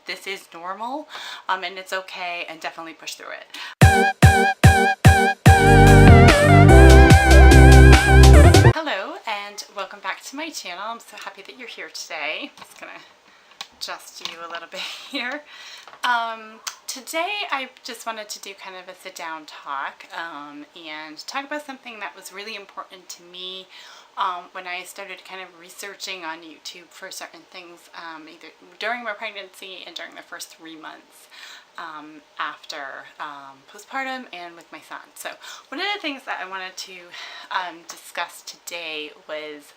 this is normal, and it's okay, and definitely push through it. Hello and welcome back to my channel. I'm so happy that you're here today. I'm just gonna adjust you a little bit here. Today I just wanted to do kind of a sit down talk and talk about something that was really important to me when I started kind of researching on YouTube for certain things, either during my pregnancy and during the first 3 months after postpartum and with my son. So one of the things that I wanted to discuss today was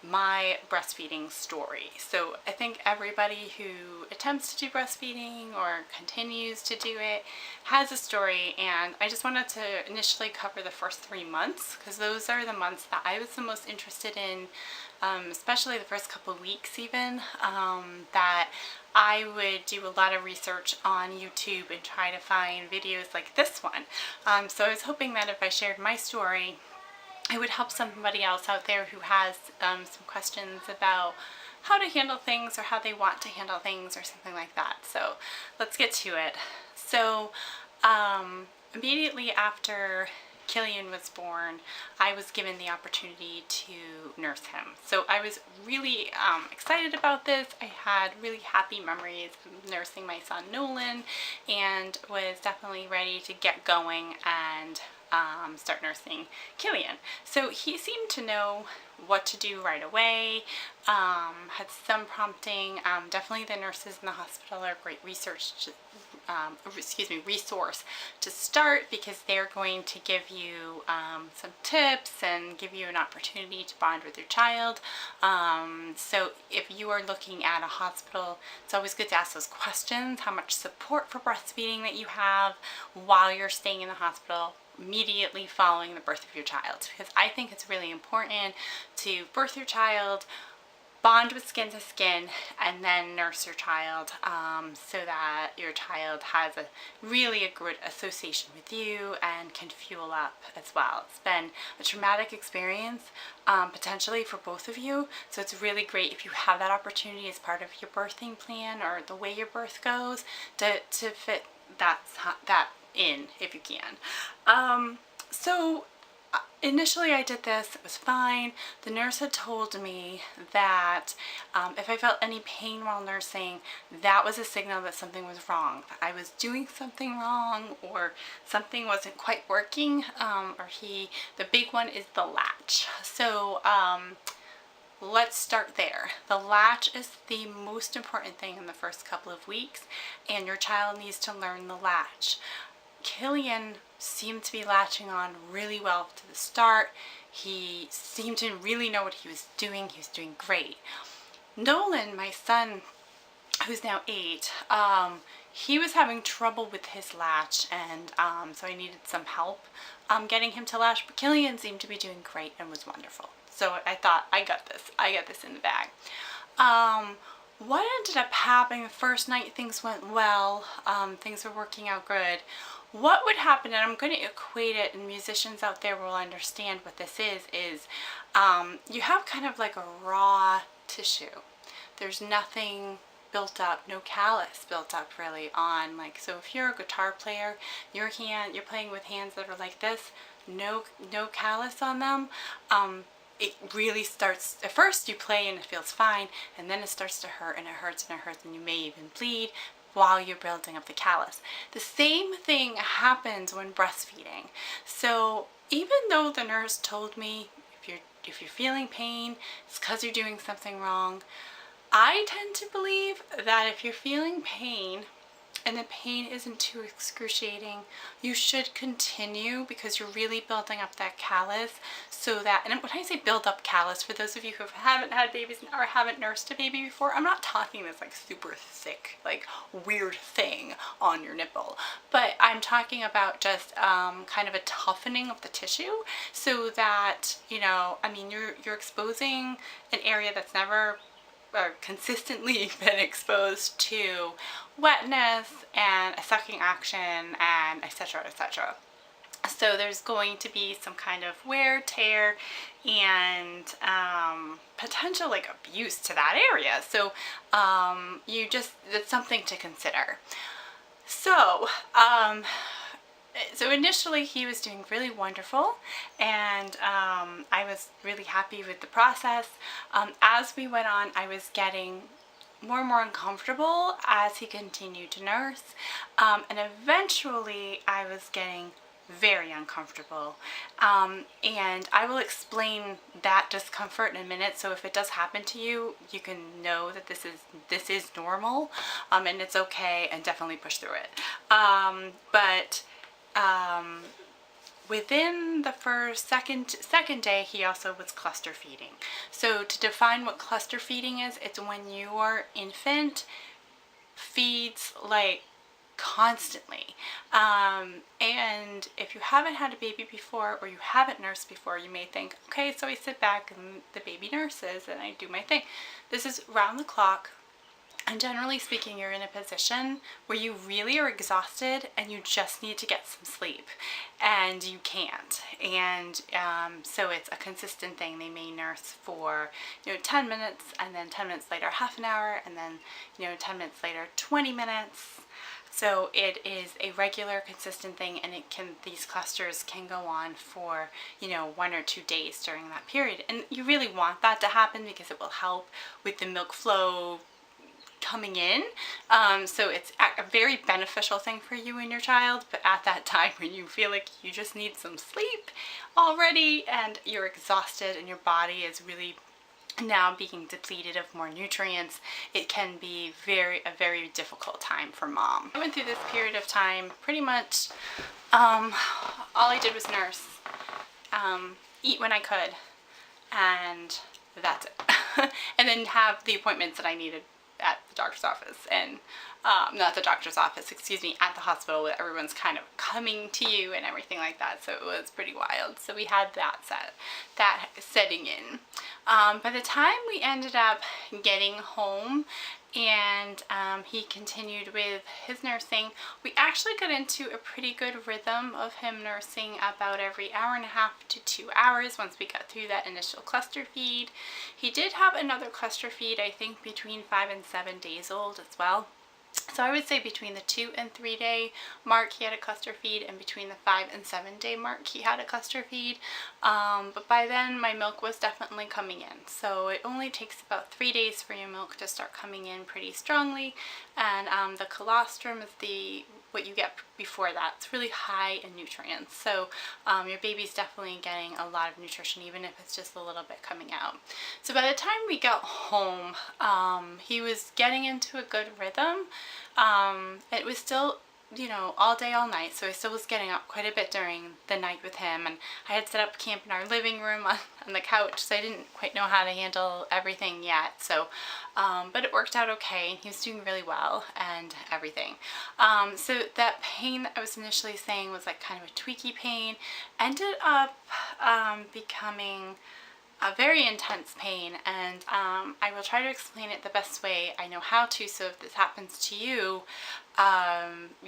my breastfeeding story. So I think everybody who attempts to do breastfeeding or continues to do it has a story, and I just wanted to initially cover the first 3 months because those are the months that I was the most interested in, especially the first couple of weeks even, that I would do a lot of research on YouTube and try to find videos like this one. So I was hoping that if I shared my story, it would help somebody else out there who has some questions about how to handle things or how they want to handle things or something like that. So let's get to it. So immediately after Killian was born, I was given the opportunity to nurse him. So I was really excited about this. I had really happy memories of nursing my son Nolan and was definitely ready to get going and start nursing Killian. So he seemed to know what to do right away, had some prompting. Definitely the nurses in the hospital are a great resource to start, because they're going to give you some tips and give you an opportunity to bond with your child. So if you are looking at a hospital, it's always good to ask those questions. How much support for breastfeeding that you have while you're staying in the hospital immediately following the birth of your child, because I think it's really important to birth your child, bond with skin to skin, and then nurse your child, so that your child has a really good association with you and can fuel up as well. It's been a traumatic experience, potentially for both of you, so it's really great if you have that opportunity as part of your birthing plan or the way your birth goes to fit that in if you can. So initially I did this, it was fine. The nurse had told me that if I felt any pain while nursing, that was a signal that something was wrong, that I was doing something wrong or something wasn't quite working, the big one is the latch. So let's start there. The latch is the most important thing in the first couple of weeks, and your child needs to learn the latch. Killian seemed to be latching on really well to the start. He seemed to really know what he was doing. He was doing great. Nolan, my son, who's now 8, he was having trouble with his latch, and so I needed some help getting him to latch, but Killian seemed to be doing great and was wonderful. So I thought, I got this in the bag. What ended up happening the first night, things went well, things were working out good. What would happen, and I'm going to equate it, and musicians out there will understand what this is you have kind of like a raw tissue. There's nothing built up, no callus built up really on, like, so if you're a guitar player, you're playing with hands that are like this, no callus on them. It really starts, at first you play and it feels fine, and then it starts to hurt, and it hurts and it hurts, and you may even bleed while you're building up the callus. The same thing happens when breastfeeding. So even though the nurse told me if you're feeling pain, it's because you're doing something wrong, I tend to believe that if you're feeling pain and the pain isn't too excruciating, you should continue, because you're really building up that callus, so that, and when I say build up callus, for those of you who haven't had babies or haven't nursed a baby before, I'm not talking this like super thick, like weird thing on your nipple, but I'm talking about just kind of a toughening of the tissue, so that, you know, I mean, you're exposing an area that's never consistently been exposed to wetness and a sucking action and etc, etc. So there's going to be some kind of wear, tear, and potential like abuse to that area. So that's something to consider. So so initially he was doing really wonderful, and I was really happy with the process. As we went on, I was getting more and more uncomfortable as he continued to nurse, and eventually I was getting very uncomfortable, and I will explain that discomfort in a minute. So if it does happen to you, you can know that this is normal, and it's okay, and definitely push through it. But within the second day, he also was cluster feeding. So to define what cluster feeding is, it's when your infant feeds like constantly. And if you haven't had a baby before, or you haven't nursed before, you may think, okay, so I sit back and the baby nurses and I do my thing. This is round the clock. And generally speaking, you're in a position where you really are exhausted and you just need to get some sleep, and you can't. And so it's a consistent thing. They may nurse for 10 minutes, and then 10 minutes later half an hour, and then 10 minutes later 20 minutes. So it is a regular, consistent thing, and these clusters can go on for 1 or 2 days during that period. And you really want that to happen because it will help with the milk flow coming in. So it's a very beneficial thing for you and your child, but at that time when you feel like you just need some sleep already and you're exhausted and your body is really now being depleted of more nutrients, it can be a very difficult time for mom. I went through this period of time pretty much all I did was nurse, eat when I could, and that's it. And then have the appointments that I needed at the doctor's office, and not the doctor's office, excuse me, at the hospital, where everyone's kind of coming to you and everything like that. So it was pretty wild. So we had that setting in. By the time we ended up getting home and he continued with his nursing, we actually got into a pretty good rhythm of him nursing about every hour and a half to 2 hours once we got through that initial cluster feed. He did have another cluster feed, I think between 5 and 7 days old as well. So I would say between the 2 and 3 day mark he had a cluster feed, and between the 5 and 7 day mark he had a cluster feed. But by then my milk was definitely coming in. So it only takes about 3 days for your milk to start coming in pretty strongly, and the colostrum is what you get before that. It's really high in nutrients, so your baby's definitely getting a lot of nutrition, even if it's just a little bit coming out. So by the time we got home, he was getting into a good rhythm. It was still all day, all night, so I still was getting up quite a bit during the night with him, and I had set up camp in our living room on the couch, so I didn't quite know how to handle everything yet. So but it worked out okay, and he was doing really well and everything. So that pain that I was initially saying was like kind of a tweaky pain ended up becoming a very intense pain, and I will try to explain it the best way I know how to, so if this happens to you,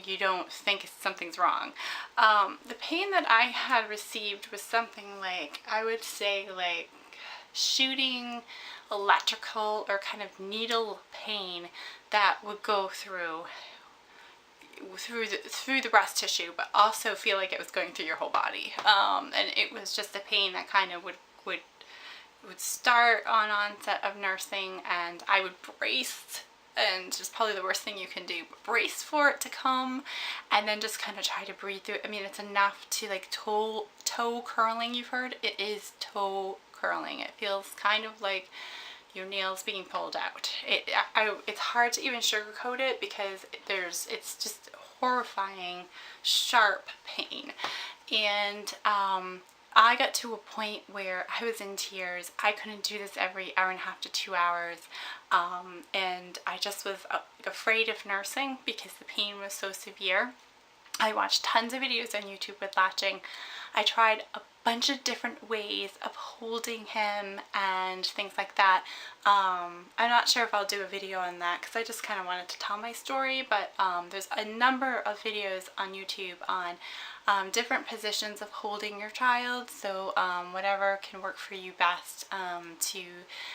you don't think something's wrong. The pain that I had received was something like, I would say like shooting electrical or kind of needle pain that would go through the breast tissue, but also feel like it was going through your whole body. And it was just a pain that kind of would start on onset of nursing, and I would brace, and it's probably the worst thing you can do, but brace for it to come, and then just kind of try to breathe through it. I mean, it's enough to like toe curling. You've heard it is toe curling. It feels kind of like your nails being pulled out. It's hard to even sugarcoat it because it's just horrifying, sharp pain. And I got to a point where I was in tears. I couldn't do this every hour and a half to 2 hours, and I just was afraid of nursing because the pain was so severe. I watched tons of videos on YouTube with latching. I tried a bunch of different ways of holding him and things like that. I'm not sure if I'll do a video on that because I just kind of wanted to tell my story, but there's a number of videos on YouTube on different positions of holding your child, so whatever can work for you best to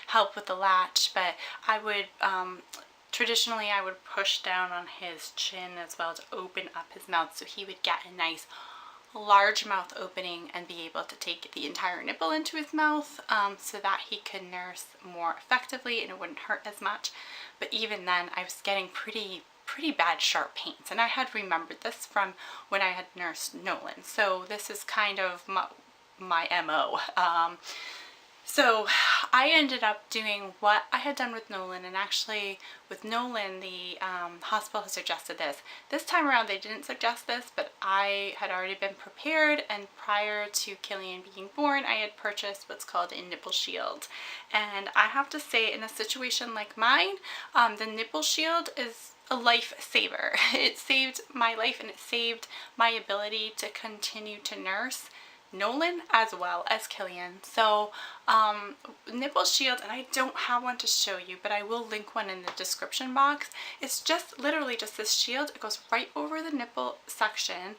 help with the latch. But I would traditionally I would push down on his chin as well to open up his mouth so he would get a nice large mouth opening and be able to take the entire nipple into his mouth, so that he could nurse more effectively and it wouldn't hurt as much. But even then I was getting pretty bad sharp pains, and I had remembered this from when I had nursed Nolan, so this is kind of my MO. So I ended up doing what I had done with Nolan, and actually with Nolan the hospital has suggested this. This time around they didn't suggest this, but I had already been prepared, and prior to Killian being born I had purchased what's called a nipple shield. And I have to say, in a situation like mine, the nipple shield is a lifesaver. It saved my life and it saved my ability to continue to nurse Nolan as well as Killian. So nipple shield, and I don't have one to show you, but I will link one in the description box. It's just literally just this shield. It goes right over the nipple section,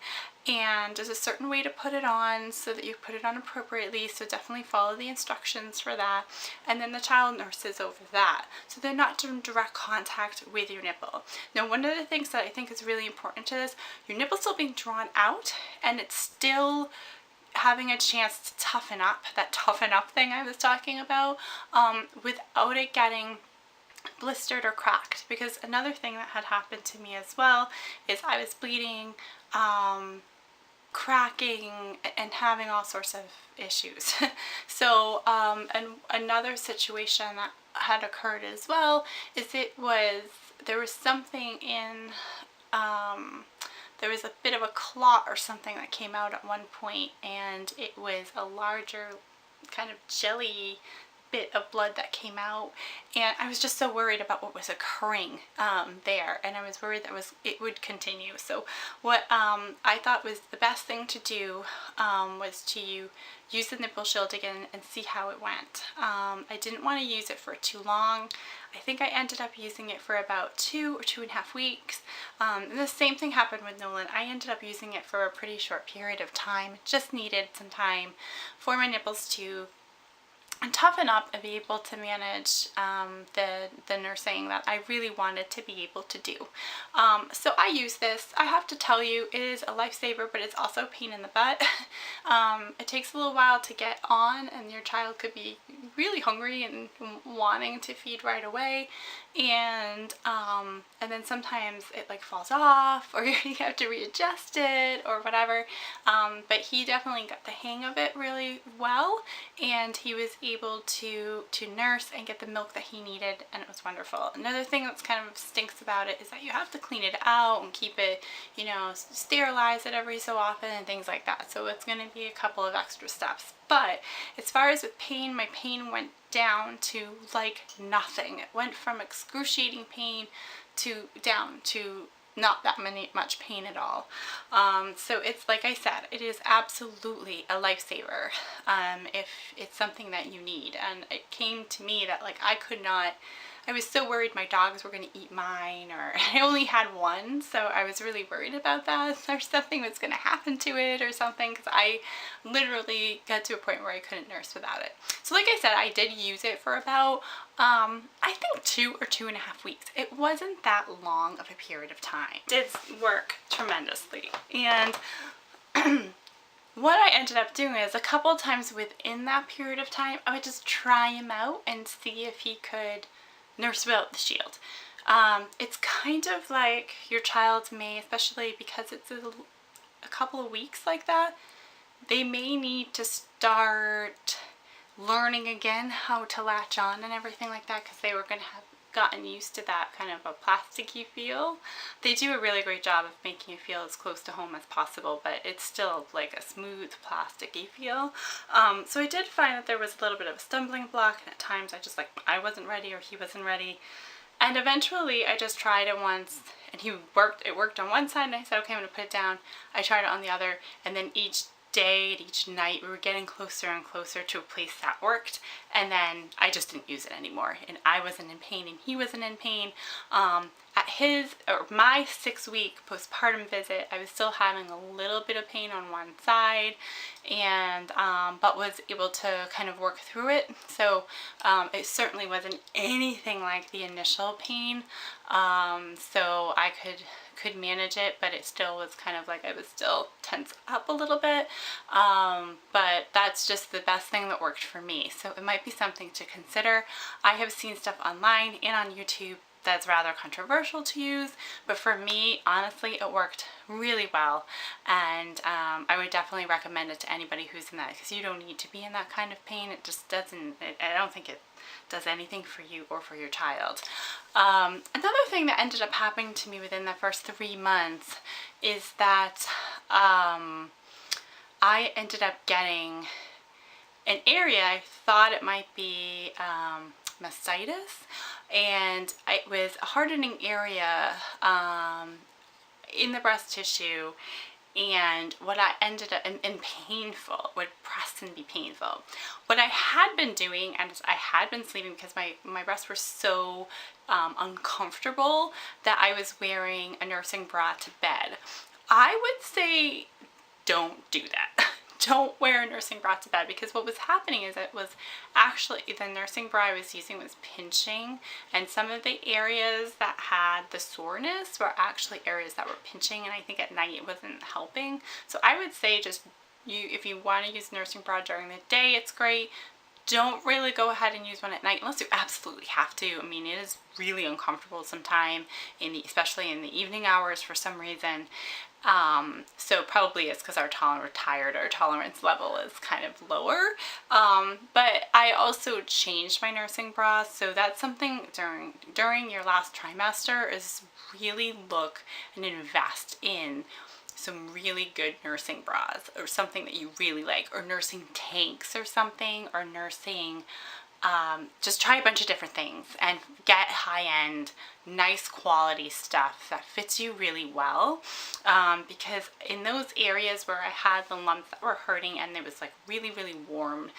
and there's a certain way to put it on so that you put it on appropriately, so definitely follow the instructions for that. And then the child nurses over that, so they're not in direct contact with your nipple. Now, one of the things that I think is really important to this, your nipple's still being drawn out and it's still having a chance to toughen up, that toughen up thing I was talking about, without it getting blistered or cracked. Because another thing that had happened to me as well is I was bleeding, cracking, and having all sorts of issues. So and another situation that had occurred as well is there was something in there was a bit of a clot or something that came out at one point, and it was a larger kind of jelly bit of blood that came out, and I was just so worried about what was occurring there, and I was worried that it would continue. So what I thought was the best thing to do was to use the nipple shield again and see how it went. I didn't want to use it for too long. I think I ended up using it for about 2 or 2.5 weeks. And the same thing happened with Nolan. I ended up using it for a pretty short period of time. Just needed some time for my nipples to toughen up and be able to manage the nursing that I really wanted to be able to do. So I use this. I have to tell you, it is a lifesaver, but it's also a pain in the butt. It takes a little while to get on, and your child could be really hungry and wanting to feed right away, and then sometimes it like falls off, or you have to readjust it or whatever. But he definitely got the hang of it really well, and he was able to nurse and get the milk that he needed, and it was wonderful. Another thing that's kind of stinks about it is that you have to clean it out and keep it, you know, sterilize it every so often and things like that. So it's going to be a couple of extra steps. But as far as with pain, my pain went down to like nothing. It went from excruciating pain to down to not that much pain at all. So it's, like I said, it is absolutely a lifesaver if it's something that you need. And it came to me that like I was so worried my dogs were going to eat mine, or I only had one, so I was really worried about that, or something was going to happen to it or something, because I literally got to a point where I couldn't nurse without it. So like I said, I did use it for about I think 2 or 2.5 weeks. It wasn't that long of a period of time. It did work tremendously. And what I ended up doing is a couple of times within that period of time, I would just try him out and see if he could nurse without the shield. It's kind of like your child may, especially because it's a couple of weeks like that, they may need to start learning again how to latch on and everything like that, because they were going to have gotten used to that kind of a plasticky feel. They do a really great job of making you feel as close to home as possible, but it's still like a smooth plasticky feel. So I did find that there was a little bit of a stumbling block, and at times I wasn't ready or he wasn't ready. And eventually I just tried it once and it worked on one side, and I said, okay, I'm gonna put it down. I tried it on the other, and then each day and each night we were getting closer and closer to a place that worked, and then I just didn't use it anymore, and I wasn't in pain and he wasn't in pain. At my 6-week postpartum visit, I was still having a little bit of pain on one side, and but was able to kind of work through it. So it certainly wasn't anything like the initial pain, so I could manage it, but it still was kind of like I was still tense up a little bit, but that's just the best thing that worked for me. So it might be something to consider. I have seen stuff online and on YouTube that's rather controversial to use, but for me, honestly, it worked really well, and I would definitely recommend it to anybody who's in that, because you don't need to be in that kind of pain. It just doesn't, I don't think it does anything for you or for your child. Another thing that ended up happening to me within the first 3 months is that I ended up getting an area, I thought it might be mastitis, and it was a hardening area in the breast tissue, and what I ended up, and painful, would press and be painful. What I had been doing, and I had been sleeping because my breasts were so uncomfortable that I was wearing a nursing bra to bed. I would say don't do that. Don't wear a nursing bra to bed, because what was happening is it was actually, the nursing bra I was using was pinching, and some of the areas that had the soreness were actually areas that were pinching, and I think at night it wasn't helping. So I would say just if you want to use nursing bra during the day, it's great. Don't really go ahead and use one at night unless you absolutely have to. I mean, it is really uncomfortable sometimes, especially in the evening hours for some reason. So probably it's because our tolerance level is kind of lower. But I also changed my nursing bra, so that's something during your last trimester is really look and invest in some really good nursing bras, or something that you really like, or nursing tanks or something, or nursing, just try a bunch of different things and get high-end, nice quality stuff that fits you really well, because in those areas where I had the lumps that were hurting and it was like really, really warm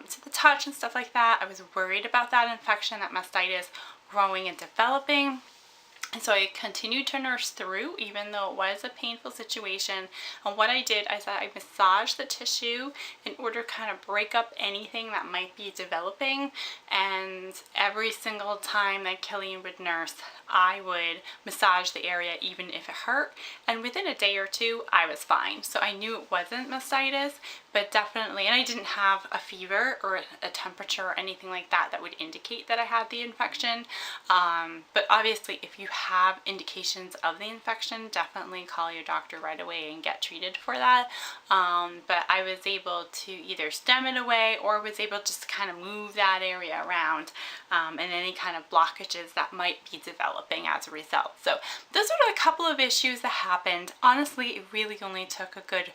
to the touch and stuff like that, I was worried about that infection, that mastitis growing and developing. And so I continued to nurse through, even though it was a painful situation. And what I did is that I massaged the tissue in order to kind of break up anything that might be developing. And every single time that Killian would nurse, I would massage the area even if it hurt. And within a day or two, I was fine. So I knew it wasn't mastitis, but definitely, and I didn't have a fever or a temperature or anything like that that would indicate that I had the infection. But obviously, if you have indications of the infection, definitely call your doctor right away and get treated for that. But I was able to either stem it away, or was able just to kind of move that area around, and any kind of blockages that might be developing as a result. So those are a couple of issues that happened. Honestly, it really only took a good,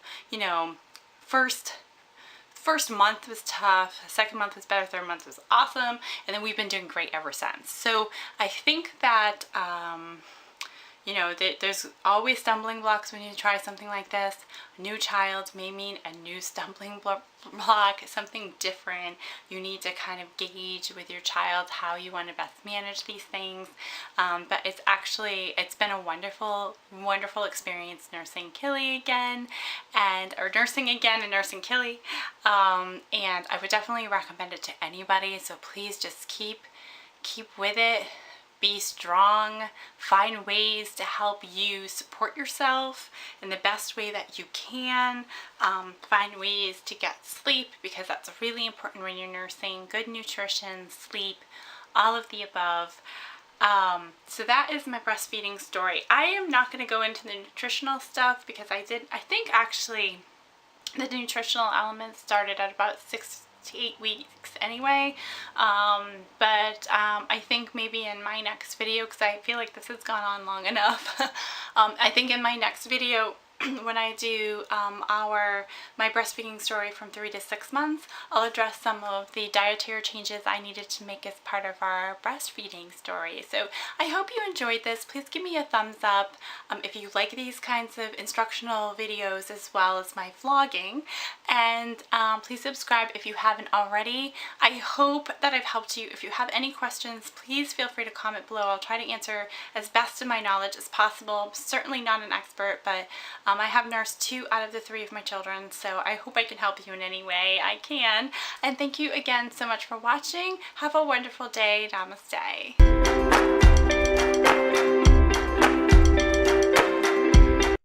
first month was tough, second month was better, third month was awesome, and then we've been doing great ever since. So I think that there's always stumbling blocks when you try something like this. A new child may mean a new stumbling block, something different. You need to kind of gauge with your child how you want to best manage these things. But it's been a wonderful, wonderful experience nursing Killy again, or nursing again and nursing Killy. And I would definitely recommend it to anybody. So please just keep with it. Be strong, find ways to help you support yourself in the best way that you can. Find ways to get sleep, because that's really important when you're nursing. Good nutrition, sleep, all of the above. So that is my breastfeeding story. I am not going to go into the nutritional stuff, because I think actually the nutritional elements started at about 6 to 8 weeks anyway, but I think maybe in my next video, because I feel like this has gone on long enough, I think in my next video when I do my breastfeeding story from 3 to 6 months, I'll address some of the dietary changes I needed to make as part of our breastfeeding story. So I hope you enjoyed this. Please give me a thumbs up if you like these kinds of instructional videos as well as my vlogging, and please subscribe if you haven't already. I hope that I've helped you. If you have any questions, please feel free to comment below. I'll try to answer as best of my knowledge as possible. I'm certainly not an expert, but I have nursed 2 out of the 3 of my children, so I hope I can help you in any way I can. And thank you again so much for watching. Have a wonderful day. Namaste.